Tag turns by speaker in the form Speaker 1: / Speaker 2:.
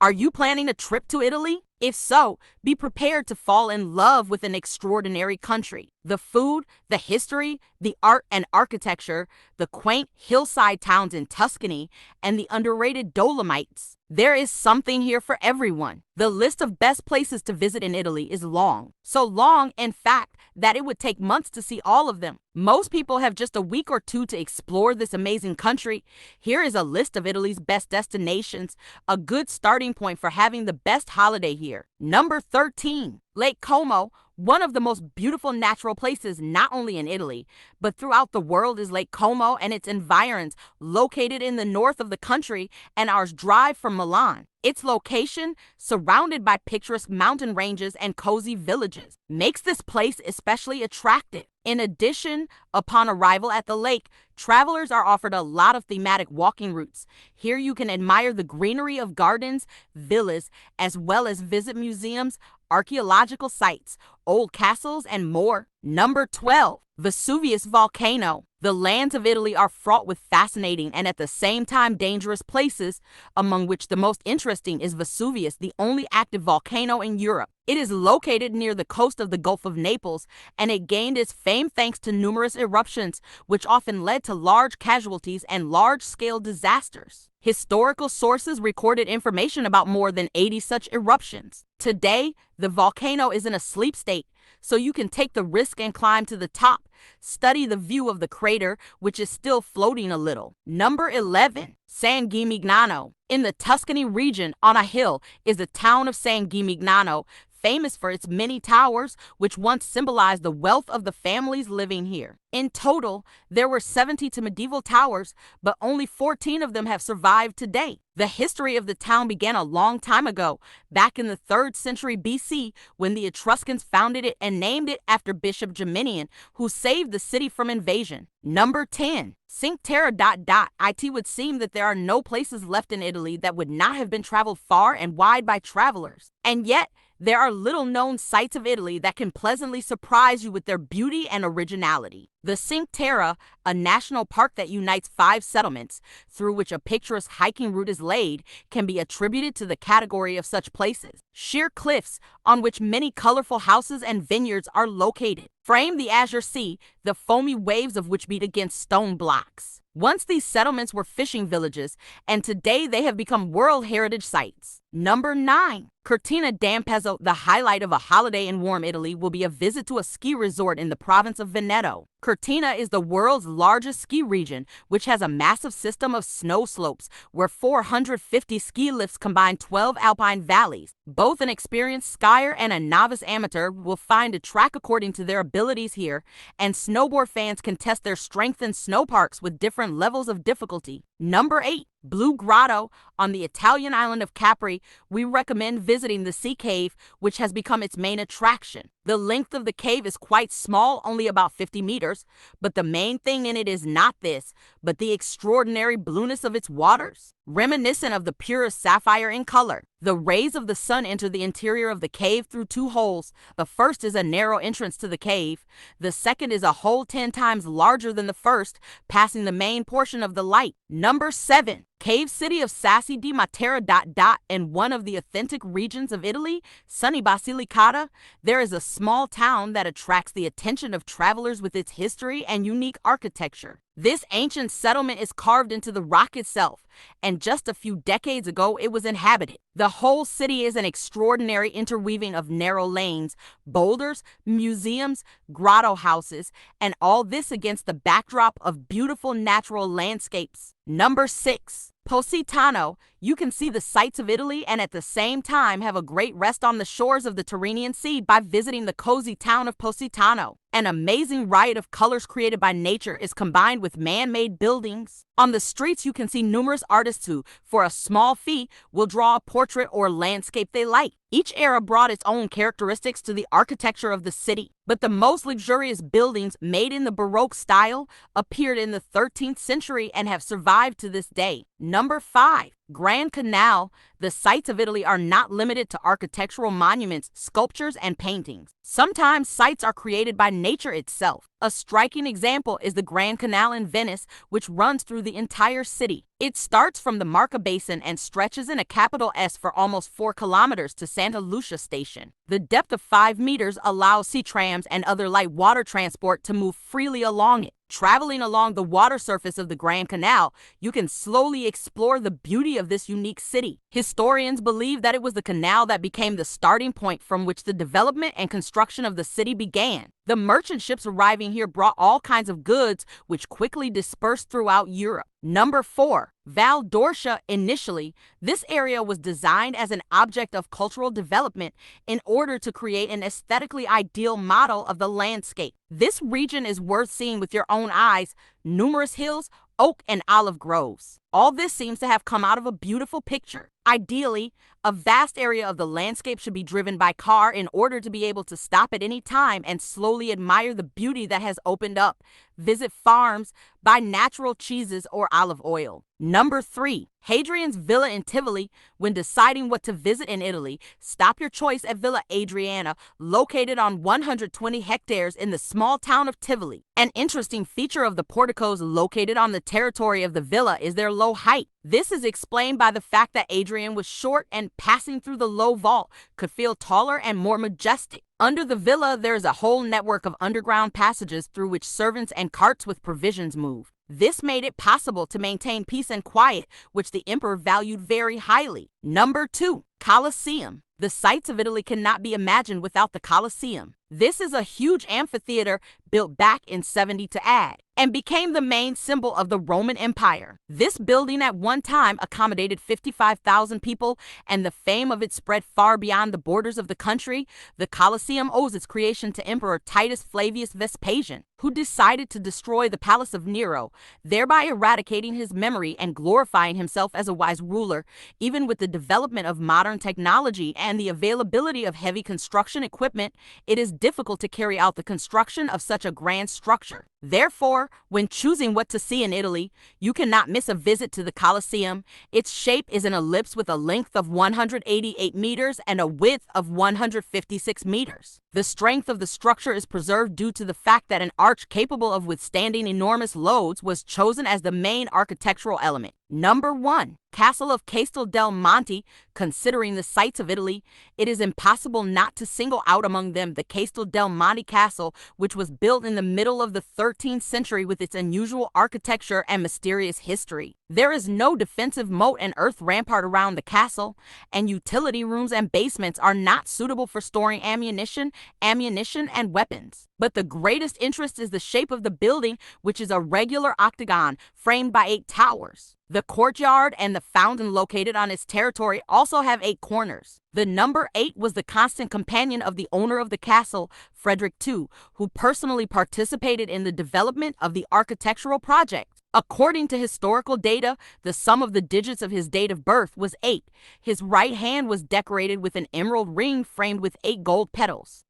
Speaker 1: Are you planning a trip to Italy? If so, be prepared to fall in love with an extraordinary country. The food, the history, the art and architecture, the quaint hillside towns in Tuscany, and the underrated Dolomites. There is something here for everyone. The list of best places to visit in Italy is long. So long, in fact, that it would take months to see all of them. Most people have just a week or two to explore this amazing country. Here is a list of Italy's best destinations, a good starting point for having the best holiday here. Number 13, Lake Como. One of the most beautiful natural places not only in Italy, but throughout the world is Lake Como and its environs, located in the north of the country an hour's drive from Milan. Its location, surrounded by picturesque mountain ranges and cozy villages, makes this place especially attractive. In addition, upon arrival at the lake, travelers are offered a lot of thematic walking routes. Here you can admire the greenery of gardens, villas, as well as visit museums, archaeological sites, old castles, and more. Number 12, Vesuvius volcano. The lands of Italy are fraught with fascinating and at the same time dangerous places, among which the most interesting is Vesuvius, the only active volcano in Europe. It is located near the coast of the Gulf of Naples, and it gained its fame thanks to numerous eruptions, which often led to large casualties and large-scale disasters. Historical sources recorded information about more than 80 such eruptions. Today, the volcano is in a sleep state, so you can take the risk and climb to the top. Study the view of the crater, which is still floating a little. Number 11, San Gimignano. In the Tuscany region, on a hill, is the town of San Gimignano, famous for its many towers, which once symbolized the wealth of the families living here. In total, there were 70 medieval towers, but only 14 of them have survived today. The history of the town began a long time ago, back in the 3rd century BC, when the Etruscans founded it and named it after Bishop Gimignano, who saved the city from invasion. Number 10, Cinque Terre. It would seem that there are no places left in Italy that would not have been traveled far and wide by travelers. And yet, there are little-known sites of Italy that can pleasantly surprise you with their beauty and originality. The Cinque Terre, a national park that unites 5 settlements, through which a picturesque hiking route is laid, can be attributed to the category of such places. Sheer cliffs, on which many colorful houses and vineyards are located, frame the azure sea, the foamy waves of which beat against stone blocks. Once these settlements were fishing villages, and today they have become World Heritage Sites. Number 9, Cortina d'Ampezzo. The highlight of a holiday in warm Italy will be a visit to a ski resort in the province of Veneto. Cortina is the world's largest ski region, which has a massive system of snow slopes where 450 ski lifts combine 12 alpine valleys. Both an experienced skier and a novice amateur will find a track according to their abilities here, and snowboard fans can test their strength in snow parks with different levels of difficulty. Number 8, Blue Grotto. On the Italian island of Capri, we recommend visiting the Sea Cave, which has become its main attraction. The length of the cave is quite small, only about 50 meters, but the main thing in it is not this, but the extraordinary blueness of its waters, reminiscent of the purest sapphire in color. The rays of the sun enter the interior of the cave through 2 holes. The first is a narrow entrance to the cave. The second is a hole 10 times larger than the first, passing the main portion of the light. Number 7, Cave City of Sassi di Matera. In one of the authentic regions of Italy, sunny Basilicata, there is a small town that attracts the attention of travelers with its history and unique architecture. This ancient settlement is carved into the rock itself, and just a few decades ago it was inhabited. The whole city is an extraordinary interweaving of narrow lanes, boulders, museums, grotto houses, and all this against the backdrop of beautiful natural landscapes. Number 6, Positano. You can see the sights of Italy and at the same time have a great rest on the shores of the Tyrrhenian Sea by visiting the cozy town of Positano. An amazing riot of colors created by nature is combined with man-made buildings. On the streets, you can see numerous artists who, for a small fee, will draw a portrait or landscape they like. Each era brought its own characteristics to the architecture of the city, but the most luxurious buildings, made in the Baroque style, appeared in the 13th century and have survived to this day. Number 5, Grand Canal. The sights of Italy are not limited to architectural monuments, sculptures, and paintings. Sometimes sights are created by nature itself. A striking example is the Grand Canal in Venice, which runs through the entire city. It starts from the Marca Basin and stretches in a capital S for almost 4 kilometers to Santa Lucia Station. The depth of 5 meters allows sea trams and other light water transport to move freely along it. Traveling along the water surface of the Grand Canal, you can slowly explore the beauty of this unique city. Historians believe that it was the canal that became the starting point from which the development and construction of the city began. The merchant ships arriving here brought all kinds of goods, which quickly dispersed throughout Europe. Number 4. Val d'Orcia. Initially, this area was designed as an object of cultural development in order to create an aesthetically ideal model of the landscape. This region is worth seeing with your own eyes. Numerous hills, oak and olive groves. All this seems to have come out of a beautiful picture. Ideally, a vast area of the landscape should be driven by car in order to be able to stop at any time and slowly admire the beauty that has opened up. Visit farms, buy natural cheeses or olive oil. Number 3. Hadrian's Villa in Tivoli. When deciding what to visit in Italy, stop your choice at Villa Adriana, located on 120 hectares in the small town of Tivoli. An interesting feature of the porticos located on the territory of the villa is their low height. This is explained by the fact that Hadrian was short and passing through the low vault could feel taller and more majestic. Under the villa, there is a whole network of underground passages through which servants and carts with provisions move. This made it possible to maintain peace and quiet, which the emperor valued very highly. Number 2. Colosseum. The sights of Italy cannot be imagined without the Colosseum. This is a huge amphitheater built back in 70 to AD and became the main symbol of the Roman Empire. This building at one time accommodated 55,000 people, and the fame of it spread far beyond the borders of the country. The Colosseum owes its creation to Emperor Titus Flavius Vespasian, who decided to destroy the palace of Nero, thereby eradicating his memory and glorifying himself as a wise ruler. Even with the development of modern technology and the availability of heavy construction equipment, it is difficult to carry out the construction of such a grand structure. Therefore, when choosing what to see in Italy, you cannot miss a visit to the Colosseum. Its shape is an ellipse with a length of 188 meters and a width of 156 meters. The strength of the structure is preserved due to the fact that an arch capable of withstanding enormous loads was chosen as the main architectural element. Number 1. Castle of Castel del Monte. Considering the sights of Italy, it is impossible not to single out among them the Castel del Monte Castle, which was built in the middle of the 13th century with its unusual architecture and mysterious history. There is no defensive moat and earth rampart around the castle, and utility rooms and basements are not suitable for storing ammunition, and weapons. But the greatest interest is the shape of the building, which is a regular octagon framed by 8 towers. The courtyard and the fountain located on its territory also have 8 corners. The number 8 was the constant companion of the owner of the castle, Frederick II, who personally participated in the development of the architectural project. According to historical data, the sum of the digits of his date of birth was 8. His right hand was decorated with an emerald ring framed with 8 gold petals.